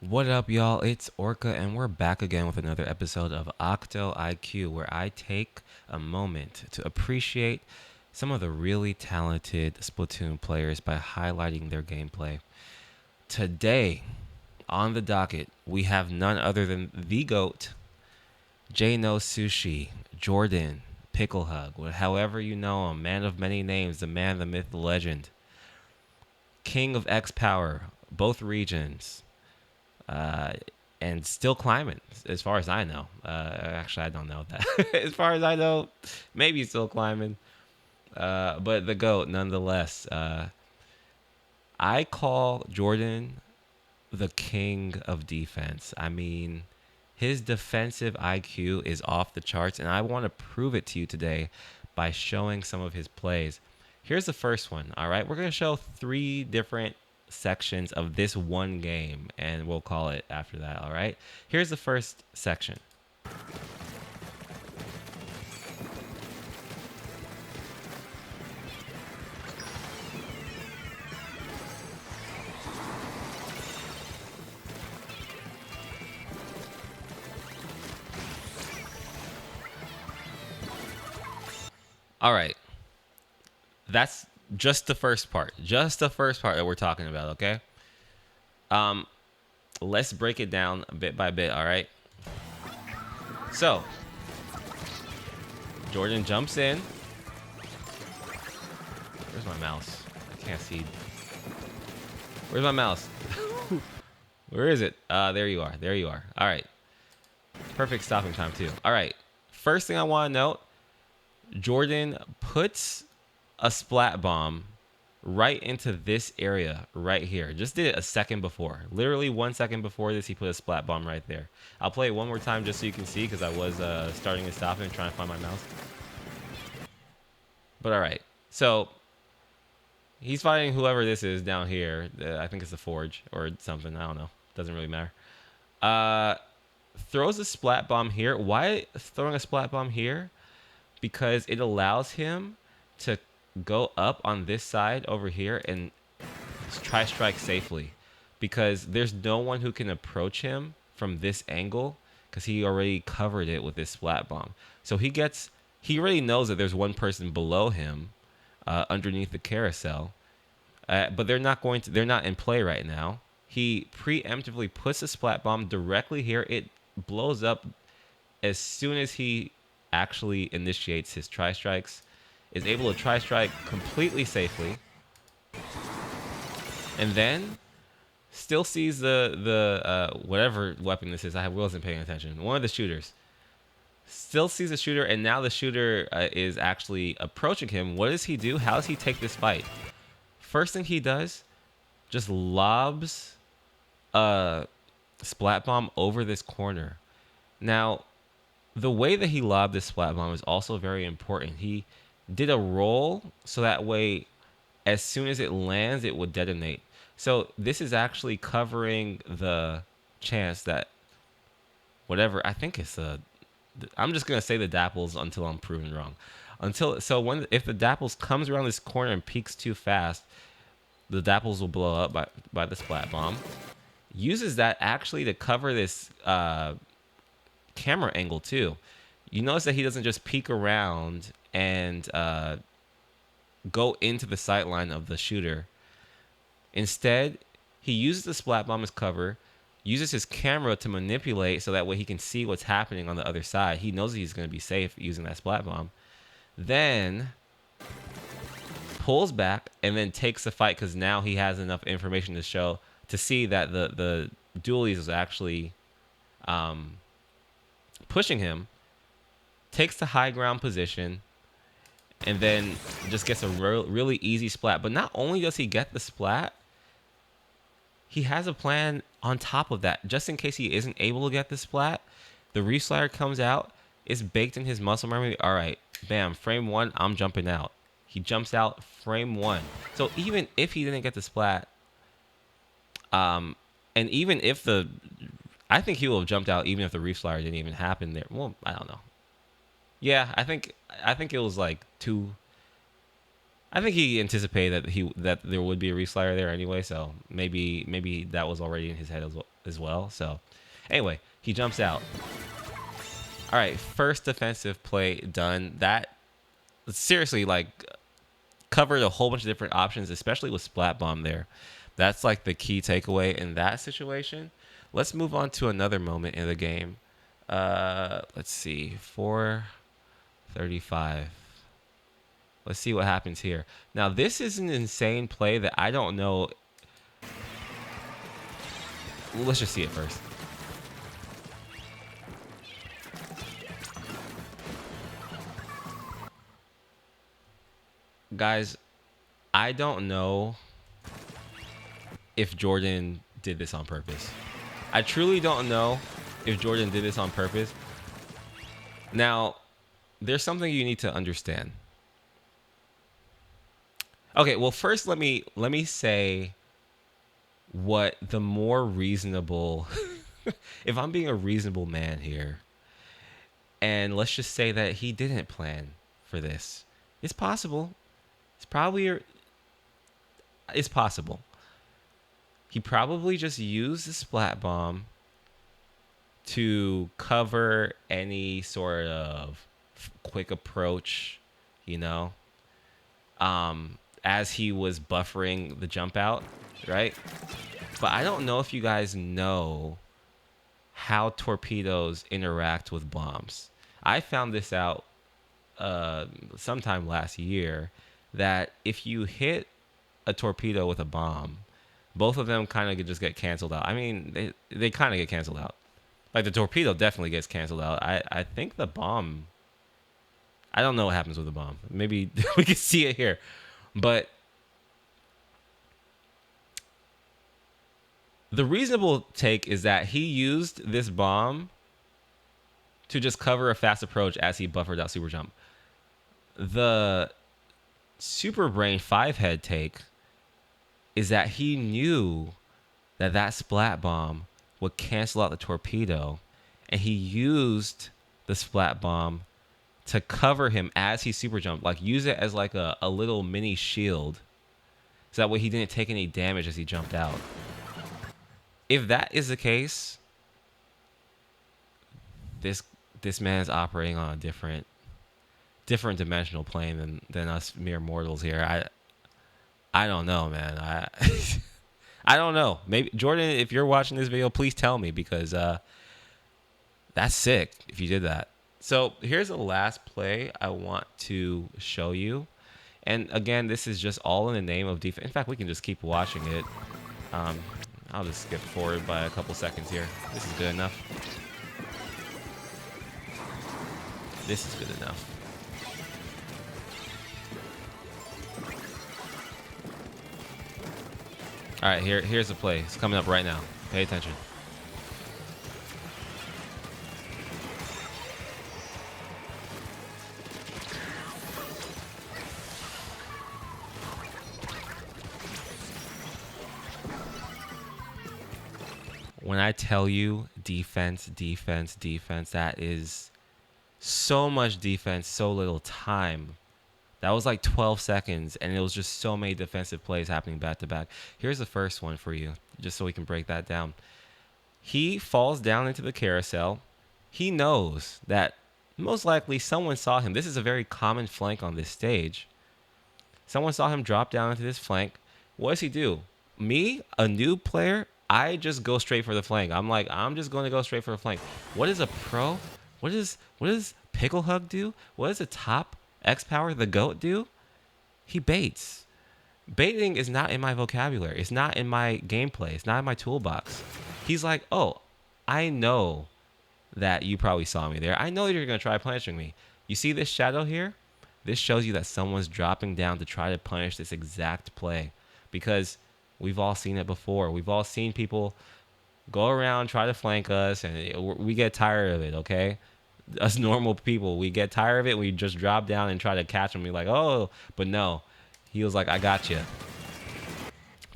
What up, y'all? It's Orka, and we're back again with another episode of Octo IQ, where I take a moment to appreciate some of the really talented Splatoon players by highlighting their gameplay. Today, on the docket, we have none other than the GOAT, Jno Sushi, Jordan, Pickle Hug, however you know him, man of many names, the man, the myth, the legend, King of X Power, both regions, uh, and still climbing, as far as I know. Actually, I don't know that. As far as I know, maybe still climbing. But the GOAT, nonetheless. I call Jordan the king of defense. I mean, his defensive IQ is off the charts, and I want to prove it to you today by showing some of his plays. Here's the first one, all right? We're going to show three different sections of this one game, and we'll call it after that, all right? Here's the first section. All right. That's just the first part. Just the first part that we're talking about, okay? Um, let's break it down bit by bit, all right? So, Jordan jumps in. Where's my mouse? I can't see. Where's my mouse? Where is it? There you are. There you are. All right. Perfect stopping time, too. All right. First thing I want to note, Jordan puts a splat bomb right into this area right here. Just did it a second before. Literally 1 second before this, he put a splat bomb right there. I'll play it one more time just so you can see, because I was starting and stopping and trying to find my mouse. But all right. So he's fighting whoever this is down here. I think it's the Forge or something. I don't know. Doesn't really matter. Throws a splat bomb here. Why throwing a splat bomb here? Because it allows him to go up on this side over here and try strike safely, because there's no one who can approach him from this angle because he already covered it with this splat bomb. So he already knows that there's one person below him underneath the carousel, but they're not in play right now. He preemptively puts a splat bomb directly here. It blows up as soon as he actually initiates his tri-strikes, is able to tri-strike completely safely, and then still sees the whatever weapon this is. I wasn't paying attention. One of the shooters. Still sees the shooter, and now the shooter is actually approaching him. What does he do? How does he take this fight? First thing he does, just lobs a splat bomb over this corner. Now, the way that he lobbed this splat bomb is also very important. He did a roll so that way, as soon as it lands, it would detonate. So this is actually covering the chance that whatever, I think it's I'm just gonna say the Dapples until I'm proven wrong. If the Dapples comes around this corner and peaks too fast, the Dapples will blow up by the splat bomb. Uses that actually to cover this camera angle too. You notice that he doesn't just peek around and go into the sight line of the shooter. Instead, he uses the splat bomb as cover, uses his camera to manipulate so that way he can see what's happening on the other side. He knows he's going to be safe using that splat bomb. Then pulls back and then takes the fight, because now he has enough information to see that the dualies is actually pushing him, takes the high ground position, and then just gets a really easy splat. But not only does he get the splat, he has a plan on top of that. Just in case he isn't able to get the splat, the Reef Slider comes out. It's baked in his muscle memory. All right, bam, frame one, I'm jumping out. He jumps out frame one. So even if he didn't get the splat, and even if I think he would have jumped out even if the Reef Slider didn't even happen there. Well, I don't know. Yeah, I think it was like two. I think he anticipated that there would be a Reef Slider there anyway, so maybe that was already in his head as well. So anyway, he jumps out. All right, first defensive play done. That seriously like covered a whole bunch of different options, especially with Splat Bomb there. That's like the key takeaway in that situation. Let's move on to another moment in the game. Let's see, 435. Let's see what happens here. Now, this is an insane play that I don't know. Let's just see it first. Guys, I don't know if Jordan did this on purpose. I truly don't know if Jordan did this on purpose. Now, there's something you need to understand. Okay, well, first let me say what the more reasonable if I'm being a reasonable man here, and let's just say that he didn't plan for this. It's possible. It's possible. He probably just used the Splat Bomb to cover any sort of quick approach, you know, as he was buffering the jump out, right? But I don't know if you guys know how torpedoes interact with bombs. I found this out sometime last year, that if you hit a torpedo with a bomb, both of them kind of just get canceled out. I mean, they kind of get canceled out. Like the torpedo definitely gets canceled out. I think the bomb, I don't know what happens with the bomb. Maybe we can see it here. But the reasonable take is that he used this bomb to just cover a fast approach as he buffered out super jump. The Super Brain 5 head take is that he knew that that Splat Bomb would cancel out the torpedo, and he used the Splat Bomb to cover him as he super jumped, like use it as like a little mini shield, so that way he didn't take any damage as he jumped out. If that is the case, this man is operating on a different dimensional plane than us mere mortals here. I don't know, man. I don't know. Maybe Jordan, if you're watching this video, please tell me, because that's sick if you did that. So here's the last play I want to show you. And again, this is just all in the name of defense. In fact, we can just keep watching it. I'll just skip forward by a couple seconds here. This is good enough. This is good enough. All right, here's the play. It's coming up right now. Pay attention. When I tell you defense, defense, defense, that is so much defense, so little time. That was like 12 seconds, and it was just so many defensive plays happening back to back. Here's the first one for you, just so we can break that down. He falls down into the carousel. He knows that most likely someone saw him. This is a very common flank on this stage. Someone saw him drop down into this flank. What does he do? Me, a new player, I just go straight for the flank. I'm just going to go straight for the flank. What is a pro? What does Pickle Hug do? What does a top X Power, the GOAT, do? He baits. Baiting is not in my vocabulary. It's not in my gameplay. It's not in my toolbox. He's like, oh, I know that you probably saw me there. I know you're going to try punishing me. You see this shadow here? This shows you that someone's dropping down to try to punish this exact play, because we've all seen it before. We've all seen people go around, try to flank us, and we get tired of it, okay? Us normal people, we get tired of it. We just drop down and try to catch him. We're like, oh, but no. He was like, I got you.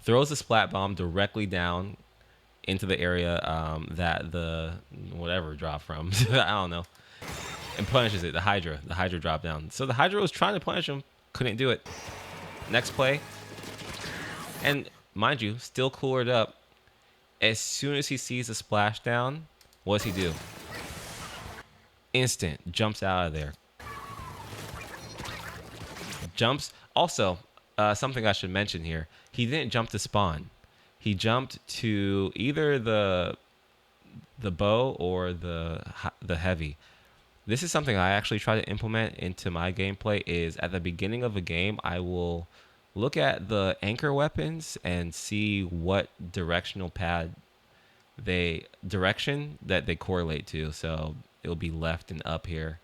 Throws the Splat Bomb directly down into the area that the whatever dropped from. I don't know. And punishes it. The Hydra dropped down. So the Hydra was trying to punish him. Couldn't do it. Next play. And mind you, still coolered up. As soon as he sees the splashdown, what does he do? Instant jumps out of there. Jumps. Also, something I should mention here: he didn't jump to spawn. He jumped to either the bow or the heavy. This is something I actually try to implement into my gameplay. Is at the beginning of a game, I will look at the anchor weapons and see what direction that they correlate to. So it'll be left and up here.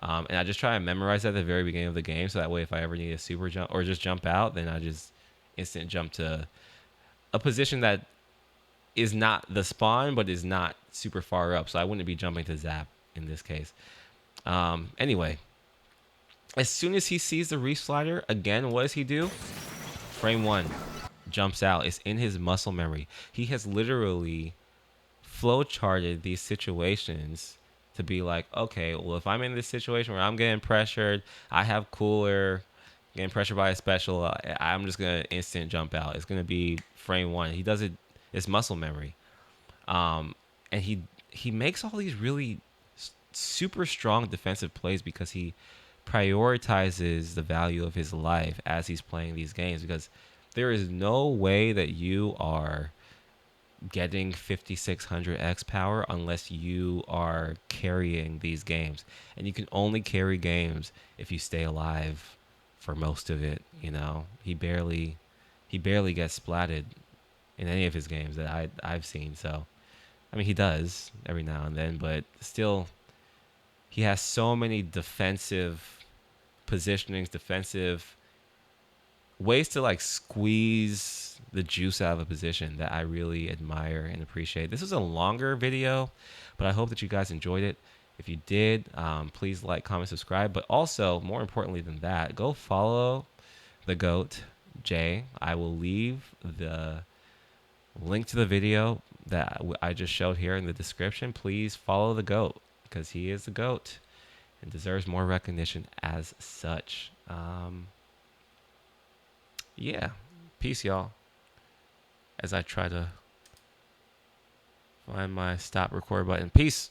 And I just try and memorize that at the very beginning of the game, so that way if I ever need a super jump or just jump out, then I just instant jump to a position that is not the spawn, but is not super far up. So I wouldn't be jumping to zap in this case. Anyway, as soon as he sees the reef slider, again, what does he do? Frame one, jumps out. It's in his muscle memory. He has literally flowcharted these situations to be like, okay, well, if I'm in this situation where I'm getting pressured, I have cooler, getting pressured by a special, I'm just gonna instant jump out. It's gonna be frame one. He does it. It's muscle memory, and he makes all these really super strong defensive plays because he prioritizes the value of his life as he's playing these games, because there is no way that you are getting 5600 X power unless you are carrying these games. And you can only carry games if you stay alive for most of it, you know. He barely gets splatted in any of his games that I've seen. So I mean, he does every now and then, but still he has so many defensive positionings, defensive ways to like squeeze the juice out of a position that I really admire and appreciate. This was a longer video, but I hope that you guys enjoyed it. If you did, please like, comment, subscribe. But also, more importantly than that, go follow the GOAT, Jay. I will leave the link to the video that I just showed here in the description. Please follow the GOAT because he is the GOAT and deserves more recognition as such. Yeah. Peace, y'all. As I try to find my stop record button. Peace.